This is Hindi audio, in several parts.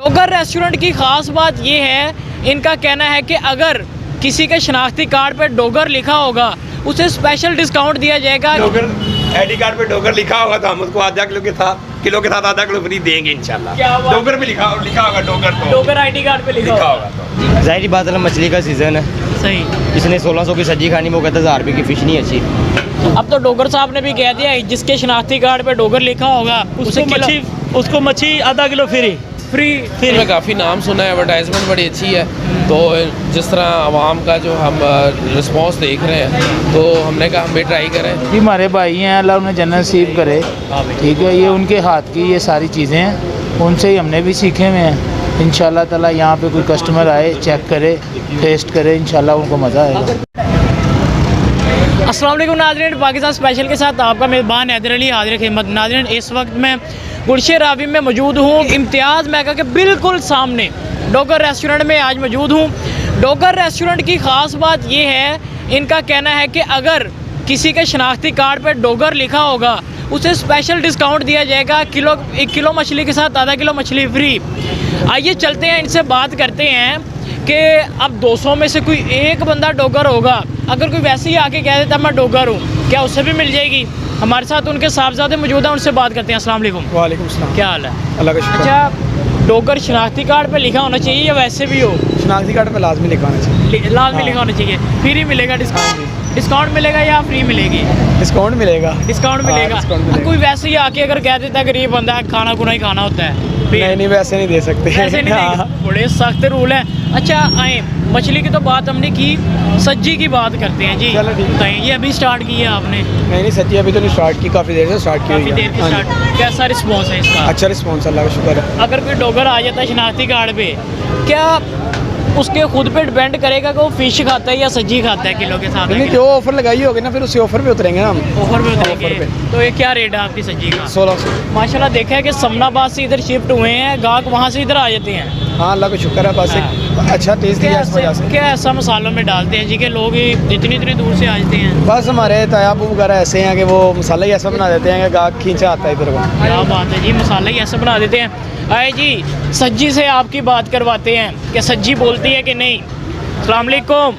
डोगर रेस्टोरेंट की ख़ास बात ये है, इनका कहना है कि अगर किसी के शनाख्ती कार्ड पे डोगर लिखा होगा उसे स्पेशल डिस्काउंट दिया जाएगा। डोगर आईडी कार्ड पे डोगर लिखा होगा तो हम उसको आधा किलो के साथ आधा किलो फ्री देंगे इंशाल्लाह। डोगर भी लिखा होगा डोगर आईडी कार्ड पे लिखा होगा तो ज़ाहिर बात है, मछली का सीज़न है। सही। इसने 1600 की सब्जी खानी, वो कहता है 1000 रुपये की फ़िश नहीं अच्छी। अब तो डोगर साहब ने भी कह दिया जिसके शनाख्ती कार्ड पे डोगर लिखा होगा उसको मच्छी आधा किलो फ्री। मैं काफ़ी नाम सुना है, एडवर्टाइजमेंट बड़ी अच्छी है। तो जिस तरह आवाम का जो हम रिस्पांस देख रहे हैं तो हमने कहा हम भी ट्राई करें। जी हमारे भाई हैं, अल्लाह उन्हें जन्नत नसीब करे। ठीक है, ये उनके हाथ की ये सारी चीज़ें हैं, उनसे ही हमने भी सीखे हुए हैं। इंशाल्लाह ताला यहाँ पे कोई कस्टमर आए, चेक करे, टेस्ट करे, इंशाल्लाह उनको मज़ा आएगा। अस्सलाम वालेकुम नाज़रीन, पाकिस्तान स्पेशल के साथ आपका मेज़बान हैदर अली हाजिर खिदमत। नाज़रीन, इस वक्त मैं गुलशन रावी में मौजूद हूँ, इम्तियाज़ मेगा के बिल्कुल सामने डोगर रेस्टोरेंट में आज मौजूद हूँ। डोगर रेस्टोरेंट की ख़ास बात ये है, इनका कहना है कि अगर किसी के शनाख्ती कार्ड पर डोगर लिखा होगा उसे स्पेशल डिस्काउंट दिया जाएगा। 1 किलो मछली के साथ आधा किलो मछली फ्री। आइए चलते हैं, इनसे बात करते हैं कि अब 200 में से कोई एक बंदा डोगर होगा, अगर कोई वैसे ही आके कह देता मैं डोगर हूँ, क्या उससे भी मिल जाएगी? हमारे साथ उनके साहबजादे मौजूद हैं, उनसे बात करते हैं। अस्सलाम वालेकुम। वालेकुम सलाम। क्या हाल है? अल्लाह का शुक्र। अच्छा, डोगर शनाख्ती कार्ड पे लिखा होना चाहिए या वैसे भी हो? शनाख्ती कार्ड पे लाजमी लिखा होना चाहिए। लाजमी लिखा होना चाहिए। फ्री मिलेगा डिस्काउंट मिलेगा या फ्री मिलेगी? डिस्काउंट मिलेगा। डिस्काउंट मिलेगा। कोई वैसे ही आके अगर कह देता है गरीब बंदा है, खाना खुना ही खाना होता है, नहीं वैसे नहीं दे सकते। ऐसे नहीं देंगे। बड़े सख्त रूल हैं। अच्छा आए, मछली की तो बात हमने की, सज्जी की बात करते हैं जी। चलो ठीक है। बताइए, ये अभी स्टार्ट की है आपने? नहीं सच्ची अभी तो नहीं स्टार्ट की, काफ़ी देर से स्टार्ट की। काफ़ी देर की स्टार्ट। कैसा रिस्पॉन्स है इसका? अच्छा रिस्पॉन्स, अल्लाह का शुक्र है। अगर कोई डोगर आ जाता है शनाख्ती कार्ड पे, क्या उसके खुद पे डिपेंड करेगा कि वो फिश खाता है या सब्जी खाता है किलो के साथ? नहीं, जो ऑफर लगाई होगी ना फिर उसी ऑफर पे उतरेंगे ना हम। ऑफर पे उतरेंगे। ऑफर पे। तो ये क्या रेट है आपकी सब्जी का? 1600। माशाल्लाह देखा है कि समनाबाद से इधर शिफ्ट हुए हैं, गाहक वहाँ से इधर आ जाते हैं। हाँ अल्लाह का शुक्र है, बस एक अच्छा टेस्ट दिया इस वजह से। क्या ऐसा मसालों में डालते हैं जी कि लोग इतनी दूर से आ जाते हैं? बस हमारे तयाबू वगैरह ऐसे हैं कि वो मसाला ही ऐसा बना देते हैं कि गाहक खींचा आता है इधर को। क्या बात है जी, मसाला ही ऐसा बना देते हैं। आए जी, सज्जी से आपकी बात करवाते हैं कि सज्जी बोलती है कि नहीं? अस्सलाम वालेकुम।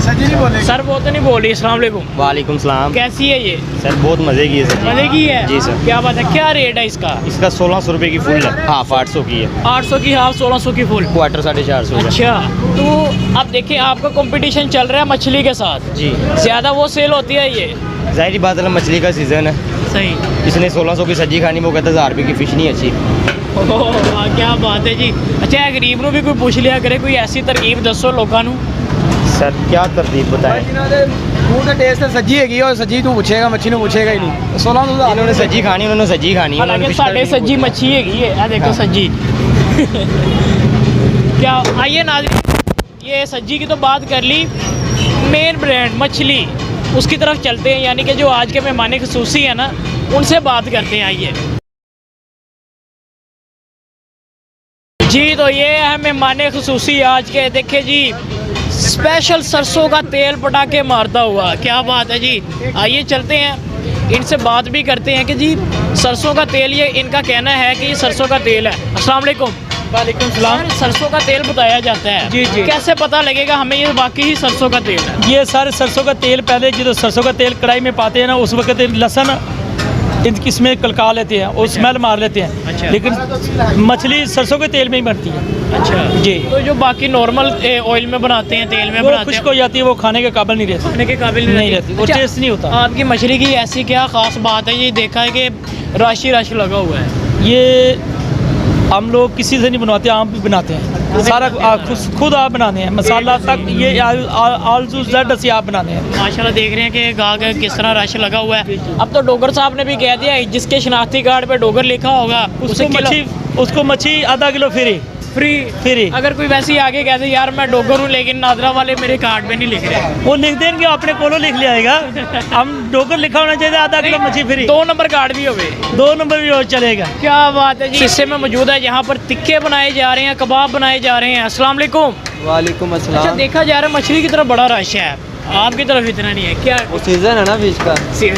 सच्ची नहीं बोले सर, वो तो नहीं बोल रही। अस्सलाम वालेकुम। वालेकुम सलाम। कैसी है ये? सर बहुत मज़े की है सर। मजे की है जी सर। क्या बात है, क्या रेट है इसका? इसका 1600 रुपये की फुल है, हाफ 800 की है। 800 की हाफ, 1600 की फुल, क्वार्टर 450 का। अच्छा, तो अब देखिए आपका कंपटीशन चल रहा है मछली के साथ जी। ज़्यादा वो सेल होती है ये? ज़ाहिर बात है, मछली का सीज़न है। सही। इसने 1600 की सब्जी खानी, वो कहता है 1000 रुपये की फ़िश नहीं अच्छी। ओह वाह, क्या बात है जी। अच्छा, गरीब ਨੂੰ भी कोई पूछ लिया करे, कोई ऐसी तरकीब दसो लोगों ਨੂੰ। सर क्या तरतीब बताएं? मूँह का टेस्ट है, सब्जी हैगी और सब्जी तू पूछेगा, मच्छी ने पूछेगा ही नहीं। 1600 इन्होंने सब्जी खानी, उन्होंने सब्जी खानी। हालांकि साढ़े सब्जी मच्छी हैगी है, आ देखो सब्जी। क्या, आइए नाज़रीन, ये सब्जी की तो बात कर ली, मेन ब्रांड मछली उसकी तरफ चलते हैं, यानी कि जो आज के मेहमान ख़ुसूसी है ना, उनसे बात करते हैं। आइए जी, तो ये है मेहमान ख़ुसूसी आज के। देखिए जी, स्पेशल सरसों का तेल पटाखे मारता हुआ, क्या बात है जी। आइए चलते हैं, इनसे बात भी करते हैं कि जी सरसों का तेल, ये इनका कहना है कि ये सरसों का तेल है। अस्सलाम वालेकुम। वालेकुम सलाम। सरसों का तेल बताया जाता है जी जी। कैसे पता लगेगा हमें ये वाकई ही सरसों का तेल है? ये सर सरसों का तेल, पहले जो सरसों का तेल कढ़ाई में पाते हैं ना, उस वक्त लहसुन इसमें कलका लेते हैं और स्मेल मार लेते हैं। अच्छा। लेकिन मछली सरसों के तेल में ही बनती है। अच्छा जी। तो जो बाकी नॉर्मल ऑयल में बनाते हैं, तेल में वो बनाते खुश्क हैं, हो जाती है, वो खाने के काबिल नहीं रहती। खाने के काबिल नहीं रहती, वो अच्छा, टेस्ट नहीं होता। आपकी मछली की ऐसी क्या खास बात है? ये देखा है कि राशि राशि लगा हुआ है। ये हम लोग किसी से नहीं बनवाते, आप भी बनाते हैं सारा, खुद आप बनाते हैं, मसाला तक ये ऑल टू जेड से आप बनाते हैं। माशाल्लाह देख रहे हैं कि गाहक किस तरह रश लगा हुआ है। अब तो डोगर साहब ने भी कह दिया जिसके शनाख्ती कार्ड पे डोगर लिखा होगा उसको मच्छी आधा किलो फ्री। अगर कोई वैसे ही आगे कहते यार मैं डोगर हूँ लेकिन नादरा वाले मेरे कार्ड पे नहीं लिख रहे, वो लिख देंगे, अपने कोलो लिख लिया आएगा। हम डोगर लिखा होना चाहिए, आधा किलो मच्छी फ्री। 2 नंबर कार्ड भी होवे, 2 नंबर भी और चलेगा। क्या बात है जी। हिस्से में मौजूद है जहाँ पर तिक्के बनाए जा रहे हैं, कबाब बनाए जा रहे हैं। अस्सलाम वालेकुम। वालेकुम अच्छा, अस्सलाम। देखा जा रहा है मछली की तरफ बड़ा रश है, आपकी तरफ इतना नहीं है क्या? वो सीज़न है ना फिश का।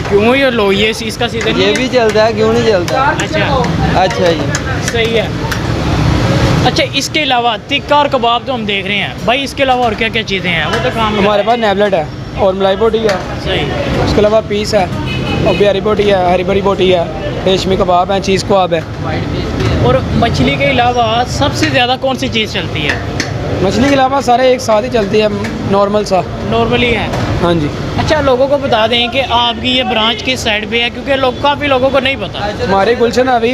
क्यों ये लो, ये इसका सीजन ये भी चलता है, क्यों नहीं चलता? अच्छा अच्छा जी। सही है। अच्छा, इसके अलावा टिक्का और कबाब तो हम देख रहे हैं भाई, इसके अलावा और क्या क्या चीज़ें हैं वो तो काम हमारे पास नेबलेट है और मलाई बोटी है, सही। उसके अलावा पीस है और बिहारी बोटी है, हरी बड़ी बोटी है, रेशमी कबाब है, चीज़ कबाब है। और मछली के अलावा सबसे ज़्यादा कौन सी चीज़ चलती है? मछली के अलावा सारे एक साथ ही चलती है, नॉर्मल सा। नॉर्मली है। हाँ जी। अच्छा, लोगों को बता दें कि आपकी ये ब्रांच किस साइड पे है, क्योंकि काफ़ी लोगों को नहीं पता। हमारे गुलशन अभी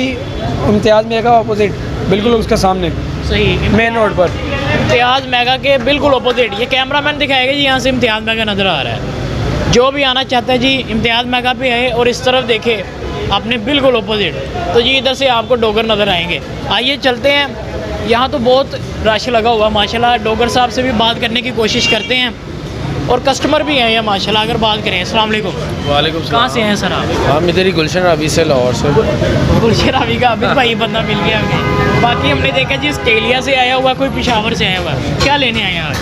इम्तियाज़ मेगा ऑपोजिट, बिल्कुल उसके सामने सही, मेन रोड पर। इम्तियाज़ मेगा के बिल्कुल अपोजिट। ये कैमरामैन दिखाएगा जी, यहाँ से इम्तियाज़ मेगा नज़र आ रहा है। जो भी आना चाहता है जी इम्तियाज़ मेगा पे आए और इस तरफ देखे आपने बिल्कुल अपोजिट, तो जी इधर से आपको डोगर नज़र आएंगे। आइए चलते हैं, यहाँ तो बहुत रश लगा हुआ माशाल्लाह। डोगर साहब से भी बात करने की कोशिश करते हैं और कस्टमर भी हैं यहाँ माशाल्लाह। अगर बात करें, अस्सलाम वालेकुम। वालेकुम कहाँ से हैं सर आप? हम इधर ही गुलशन रवि से लाहौर से। गुलशन रवि का अभी भाई बंदा मिल गया हमें। बाकी हमने देखा जी ऑस्ट्रेलिया से आया हुआ, कोई पेशावर से आया हुआ। क्या लेने आए आज?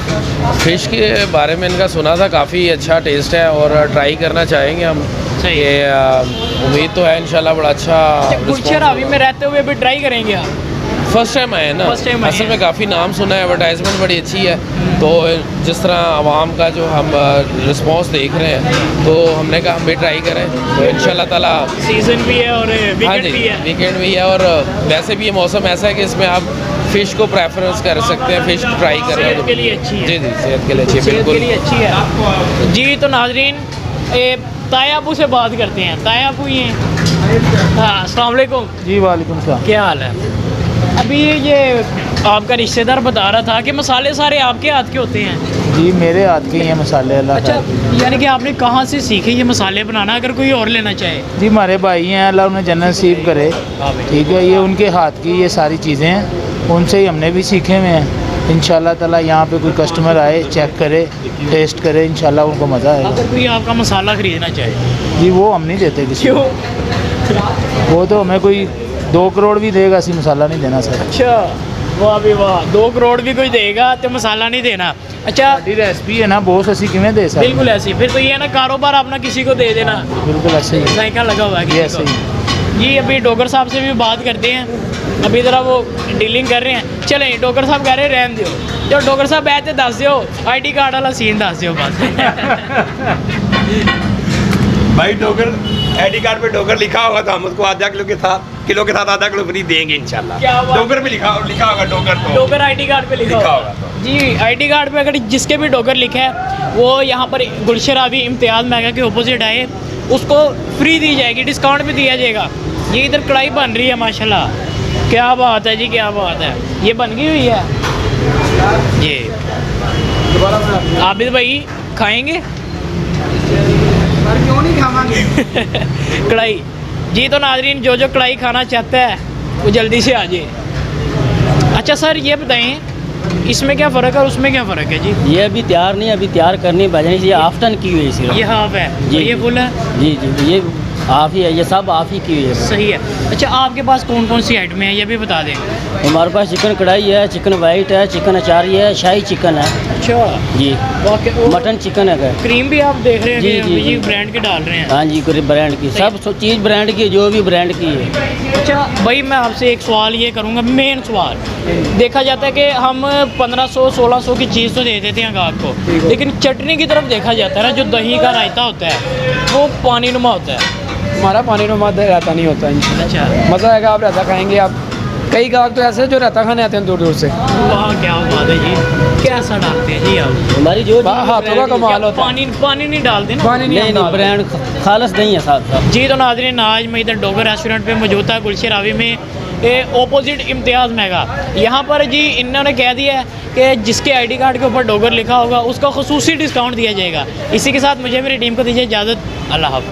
फ़िश के बारे में इनका सुना था, काफ़ी अच्छा टेस्ट है और ट्राई करना चाहेंगे हम। सही। ये उम्मीद तो है इंशाल्लाह बड़ा अच्छा। गुलशन रवि में रहते हुए भी ट्राई करेंगे आप? फर्स्ट टाइम आए ना, First time आए असल हैं। में काफ़ी नाम सुना है, एडवर्टाइजमेंट बड़ी अच्छी है, तो जिस तरह आवाम का जो हम रिस्पांस देख रहे हैं, तो हमने कहा हम भी ट्राई करें। तो इंशाल्लाह ताला सीजन भी है और हाँ वीकेंड जी, भी है। वीकेंड भी है और वैसे भी ये मौसम ऐसा है कि इसमें आप फ़िश को प्रेफरेंस कर सकते हैं, फ़िश ट्राई करना। सेहत के लिए अच्छी है। जी जी, सेहत के लिए अच्छी है, सेहत के बिल्कुल। लिए अच्छी है जी। तो नाजरीन, तायाबू से बात करते हैं। तायाबू ही हैं। हाँ, अस्सलाम वालेकुम। जी वालेकुम सलाम। क्या हाल है? अभी ये आपका रिश्तेदार बता रहा था कि मसाले सारे आपके हाथ के होते हैं। जी मेरे हाथ के ही हैं मसाले, अल्लाह अच्छा, खैर। यानी कि आपने कहाँ से सीखे ये मसाले बनाना, अगर कोई और लेना चाहे? जी हमारे भाई हैं, अल्लाह उन्हें जन्नत नसीब करे। ठीक है, ये उनके हाथ की ये सारी चीज़ें हैं, उनसे ही हमने भी सीखे हुए हैं। इंशाल्लाह ताला यहाँ पे कोई कस्टमर आए, चेक करे, टेस्ट करे, इंशाल्लाह उनको मज़ा आएगा। अगर कोई आपका मसाला ख़रीदना चाहे? जी वो हम नहीं देते किसी को। क्यों? वो तो हमें कोई 2 करोड़ भी देगा, ऐसी मसाला नहीं देना सर। अच्छा, वाह भी वाह, 2 करोड़ भी कोई देगा तो मसाला नहीं देना। अच्छा, साड़ी रेसिपी है ना बॉस, असी किमें दे सकते? बिल्कुल ऐसी। फिर तो ये है ना, कारोबार अपना किसी को दे देना। बिल्कुल ऐसे ही, जायका लगा हुआ है ये किसी ऐसे ही। को। जी अभी डोगर साहब से भी बात करते हैं, अभी ज़रा वो डीलिंग कर रहे हैं। चलें, डोगर साहब कह रहे हैं रहन दो। जो डोगर साहब बैठे दस दो, ID कार्ड वाला सीन दस दो बस। भाई डोगर ID कार्ड पे डोगर लिखा होगा तो हम उसको आधा किलो के साथ आधा किलो फ्री देंगे इंशाल्लाह। क्या बात। डोगर भी लिखा होगा डोगर तो। डोगर ID कार्ड पे लिखा लिखा होगा होगा जी। ID कार्ड पे अगर जिसके भी डोगर लिखा है, वो यहाँ पर गुलशन रवि इम्तियाज़ मेगा के अपोजिट आए, उसको फ्री दी जाएगी, डिस्काउंट भी दिया जाएगा। ये इधर कढ़ाई बन रही है माशाल्लाह, क्या बात है जी, क्या बात है। ये बन गई हुई है ये। आबिद भाई खाएंगे? क्यों नहीं खावांगे? कढ़ाई जी। तो नाजरीन, जो कढ़ाई खाना चाहता है वो जल्दी से आ जाए। अच्छा सर, ये बताएं इसमें क्या फ़र्क है और उसमें क्या फ़र्क है जी? ये अभी तैयार नहीं, अभी तैयार करनी बजने से, ये आफ्टन की हुई है सिर्फ। ये हाफ है जी, और ये जी। फुल है? जी जी, ये आप ही है, ये सब आप ही की हुई है। सही है। अच्छा, आपके पास कौन कौन सी आइटमें हैं ये भी बता दें। हमारे पास चिकन कढ़ाई है, चिकन वाइट है, चिकन अचारी है, शाही चिकन है। अच्छा, जी, वाकई मटन चिकन है। क्रीम भी आप देख रहे हैं जी, कि जी, ये जी। ब्रांड के डाल रहे हैं। हाँ जी, कोई ब्रांड की सब चीज़ ब्रांड की, जो भी ब्रांड की है। अच्छा भाई, मैं आपसे एक सवाल ये करूँगा, मेन सवाल। देखा जाता है कि हम 1500-1600 की चीज़ तो दे देते हैं गाहक को, लेकिन चटनी की तरफ देखा जाता है ना, जो दही का रायता होता है वो पानी नुमा होता है। हमारा पानी नुमा रहता नहीं होता है। अच्छा, मज़ा आएगा, आप रहता खाएंगे। आप कई गाहक तो ऐसे जो रहता खाने आते हैं दूर दूर से। वाह क्या बात है जी। कैसा डालते हैं जी आप? हमारी जो हाथों का कमाल होता है। पानी नहीं डालते ना? पानी नहीं नहीं, ब्रांड खालस नहीं है साथ। जी। तो नाज़रीन, आज मैं इधर डोगर रेस्टोरेंट पे मौजूद था, गुलशन रवि में, ओपोजिट इम्तियाज़ मेगा। यहाँ पर जी इन्होंने कह दिया है कि जिसके ID कार्ड के ऊपर डोगर लिखा होगा उसका खुसूसी डिस्काउंट दिया जाएगा। इसी के साथ मुझे मेरी टीम को दीजिए इजाज़त। अल्लाह हाफ़िज़।